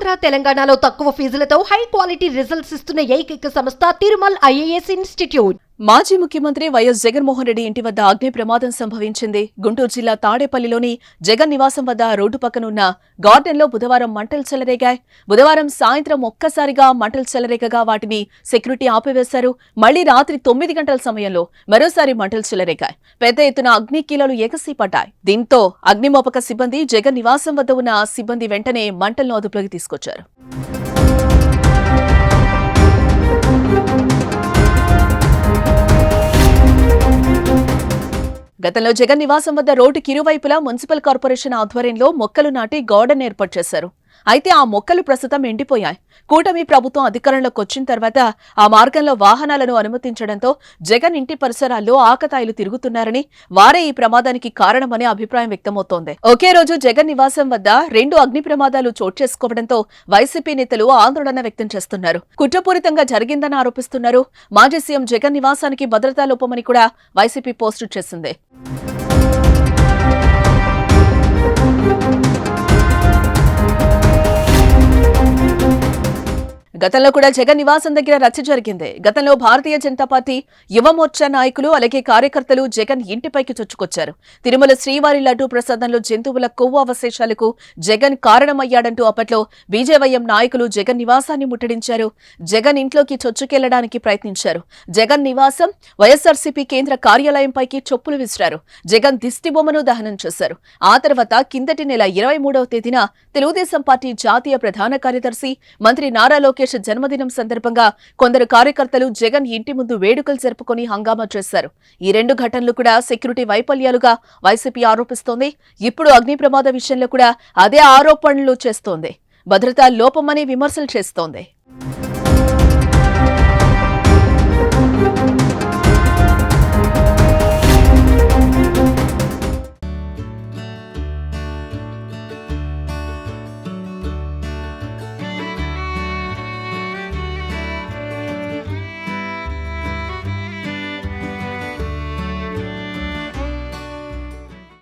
ఆంధ్ర తెలంగాణలో తక్కువ ఫీజులతో high quality results ఇస్తున్న ఏకైక సంస్థ తిరుమల్ ఐఏఎస్ ఇన్స్టిట్యూట్. మాజీ ముఖ్యమంత్రి వైఎస్ జగన్మోహన్ రెడ్డి ఇంటి వద్ద అగ్ని ప్రమాదం సంభవించింది. గుంటూరు జిల్లా తాడేపల్లిలోని జగన్ నివాసం వద్ద రోడ్డు పక్కనున్న గార్డెన్లో బుధవారం మంటలు చెలరేగాయి. బుధవారం సాయంత్రం ఒక్కసారిగా మంటలు చెలరేగగా వాటిని సెక్యూరిటీ ఆపివేశారు. మళ్లీ రాత్రి 9 గంటల సమయంలో మరోసారి మంటలు చెలరేగాయి. పెద్ద ఎత్తున అగ్ని కీలలు ఎగసిపడ్డాయి. దీంతో అగ్నిమాపక సిబ్బంది జగన్ నివాసం వద్ద ఉన్న సిబ్బంది వెంటనే మంటలను అదుపులోకి తీసుకొచ్చారు. గతంలో జగన్ నివాసం వద్ద రోడ్డుకి ఇరువైపులా మున్సిపల్ కార్పొరేషన్ ఆధ్వర్యంలో మొక్కలు నాటి గార్డెన్ ఏర్పాటు చేశారు. అయితే ఆ మొక్కలు ప్రస్తుతం ఎండిపోయాయి. కూటమి ప్రభుత్వం అధికారంలోకి వచ్చిన తర్వాత ఆ మార్గంలో వాహనాలను అనుమతించడంతో జగన్ ఇంటి పరిసరాల్లో ఆకతాయిలు తిరుగుతున్నారని, వారే ఈ ప్రమాదానికి కారణమనే అభిప్రాయం వ్యక్తమవుతోంది. ఒకే రోజు జగన్ నివాసం వద్ద 2 అగ్ని ప్రమాదాలు చోటు చేసుకోవడంతో వైసీపీ నేతలు ఆందోళన వ్యక్తం చేస్తున్నారు. కుట్రపూరితంగా జరిగిందని ఆరోపిస్తున్నారు. మాజీ సీఎం జగన్ నివాసానికి భద్రతా లోపమని కూడా వైసీపీ పోస్టు చేసింది. గతంలో కూడా జగన్ నివాసం దగ్గర రచ్చ జరిగింది. గతంలో భారతీయ జనతా పార్టీ యువమోర్చా నాయకులు అలాగే కార్యకర్తలు జగన్ ఇంటిపైకి చొచ్చుకొచ్చారు. తిరుమల శ్రీవారి లడ్డూ ప్రసాదంలో జంతువుల కొవ్వు అవశేషాలకు జగన్ కారణమయ్యాడంటూ అప్పట్లో బీజేవైఎం నాయకులు జగన్ నివాసాన్ని ముట్టడించారు. జగన్ ఇంట్లోకి చొచ్చుకెళ్లడానికి ప్రయత్నించారు. జగన్ నివాసం, వైఎస్ఆర్సీపీ కేంద్ర కార్యాలయంపైకి చొప్పులు విసిరారు. జగన్ దిష్టిబొమ్మను దహనం చేశారు. ఆ తర్వాత కిందటి నెల 23వ తేదీన తెలుగుదేశం పార్టీ జాతీయ ప్రధాన కార్యదర్శి మంత్రి నారా లోకేష్ జన్మదినం సందర్భంగా కొందరు కార్యకర్తలు జగన్ ఇంటి ముందు వేడుకలు జరుపుకొని హంగామా చేశారు. ఈ 2 ఘటనలు కూడా సెక్యూరిటీ వైఫల్యాలుగా వైసీపీ ఆరోపిస్తోంది. ఇప్పుడు అగ్ని ప్రమాద విషయంలో కూడా అదే ఆరోపణలు చేస్తోంది. భద్రతా లోపమని విమర్శలు చేస్తోంది.